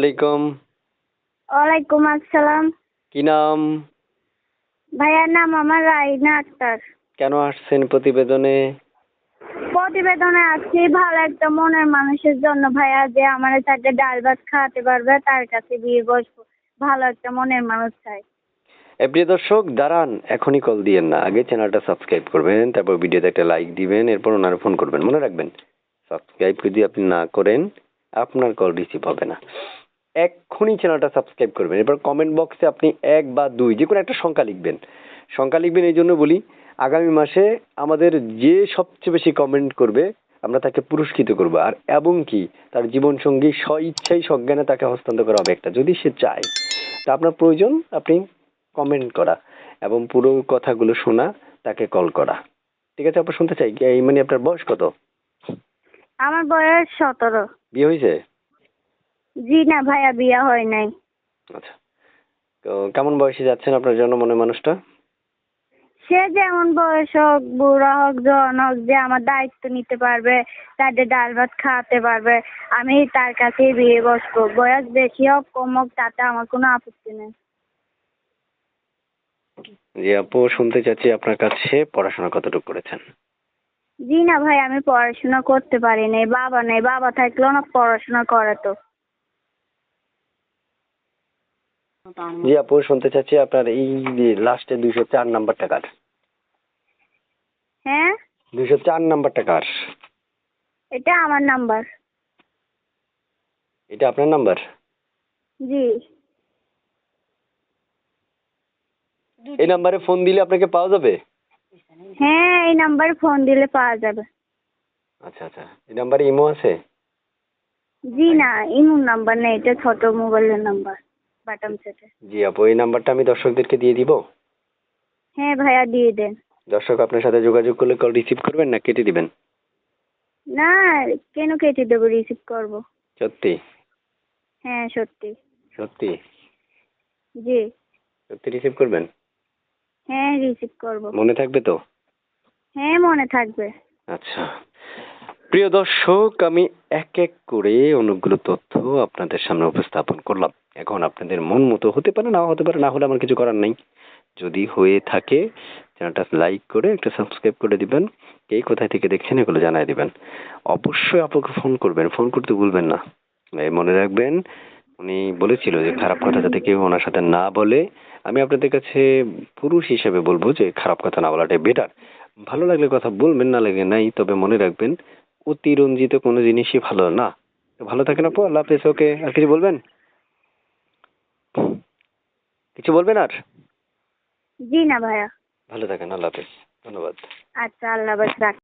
আলাইকুম। ওয়ালাইকুম আসসালাম। কি নাম? ভাইয়ার নাম আমার রাইনা আক্তার। কেন আসছেন প্রতিবেদনে? প্রতিবেদনে আছি ভালো একটা মনের মানুষের জন্য ভাইয়া, যে আমার সাথে ডাল ভাত খাওয়াতে পারবে, তার কাছে বিয়ে বসবো। ভালো একটা মনের মানুষ চাই। প্রিয় দর্শক দাঁড়ান, এখনই কল দিয়েন না, আগে চ্যানেলটা সাবস্ক্রাইব করবেন, তারপর ভিডিওতে একটা লাইক দিবেন, এরপর ওনার ফোন করবেন। মনে রাখবেন, সাবস্ক্রাইব যদি আপনি না করেন আপনার কল রিসিভ হবে না। এক্ষুনি চ্যানেলটা সাবস্ক্রাইব করবেন, এরপর কমেন্ট বক্সে আপনি ১ বা ২ যে কোনো একটা সংখ্যা লিখবেন। সংখ্যা লিখবেন এই জন্য বলি, আগামী মাসে আমাদের যে সবচেয়ে বেশি কমেন্ট করবে আমরা তাকে পুরস্কৃত করবো, আর এবং কি তার জীবনসঙ্গী স্বইচ্ছাই সজ্ঞানে তাকে হস্তান্তর করা হবে একটা, যদি সে চায়। তা আপনার প্রয়োজন আপনি কমেন্ট করা এবং পুরো কথাগুলো শোনা, তাকে কল করা। ঠিক আছে? আপনার শুনতে চাই এই মানে আপনার বয়স কত? আমার বয়স 17। বিয়ে হয়েছে? জি না ভাইয়া, বিয়ে হয় নাই। আচ্ছা, তো কেমন বয়সে যাচ্ছেন আপনার জন্য মনে মানুষটা? সে যেমন বয়স হোক, বুড়া হোক, জওয়ান হোক, যে আমার দায়িত্ব নিতে পারবে, তাদের ডাল ভাত খাওয়াতে পারবে, আমি তার কাছেই বিয়ে বসবো। বয়স বেশি হোক কম হোক তাতে আমার কোনো আপত্তি নেই। জি আপু, শুনতে চাচ্ছি আপনার কাছে পড়াশোনা কতটুকু করেছেন? জি না ভাই, আমি পড়াশোনা করতে পারি নাই, বাবা নেই, বাবা থাকলেও না পড়াশোনা করাতো। জি আপু, শুনতে চাচ্ছি আপনার এই লাস্টে ২০৪ নাম্বারটা কার? হ্যাঁ, ২০৪ নাম্বারটা কার? এটা আমার নাম্বার। এটা আপনার নাম্বার? জি। এই নাম্বারে ফোন দিলে আপনাকে পাওয়া যাবে? হ্যাঁ, এই নাম্বারে ফোন দিলে পাওয়া যাবে। আচ্ছা আচ্ছা, এই নাম্বারে ইমো আছে? জি না, ইমুর নাম্বার নেই, এটা ছোট মোবাইলের নাম্বার, বাটন সেটে। জি আপু, এই নাম্বারটা আমি দর্শকদেরকে দিয়ে দিব। হ্যাঁ ভাইয়া, দিয়ে দেন। দর্শক আপনার সাথে যোগাযোগ করলে কল রিসিভ করবেন না কেটে দিবেন? না, কেন কেটে দেবো, রিসিভ করব। সত্যি? হ্যাঁ সত্যি। সত্যি? জি। সত্যি রিসিভ করবেন? হ্যাঁ রিসিভ করব। মনে থাকবে তো? হ্যাঁ মনে থাকবে। আচ্ছা, প্রিয় দর্শক, আমি এক এক করে অনেকগুলো তথ্য আপনাদের সামনে উপস্থাপন করলাম। এখন আপনাদের মন মতো হতে পারে, নাও হতে পারে, না হলে আমার কিছু করার নেই। যদি হয়ে থাকে চ্যানেলটা লাইক করে একটা সাবস্ক্রাইব করে দিবেন। কে কোথায় থেকে দেখছেন এগুলো জানাই দিবেন। অবশ্যই আপনাকে ফোন করবেন, ফোন করতে ভুলবেন না। এই মনে রাখবেন, উনি বলেছিল যে খারাপ কথা যাতে কেউ ওনার সাথে না বলে। আমি আপনাদের কাছে পুরুষ হিসেবে বলবো যে খারাপ কথা না বলাটাই বেটার। ভালো লাগলে কথা বলবেন, না লাগে নাই, তবে মনে রাখবেন অতিরঞ্জিত কোনো জিনিসই ভালো না। তো ভালো থাকেন আপু, আল্লাহ হাফেজ। ওকে, আর কিছু বলবেন? কিছু বলবেন আর? জি না ভাইয়া। ভালো থাকেন, আল্লাহ হাফেজ। ধন্যবাদ। আচ্ছা, আল্লাহ হাফেজ, রাখ।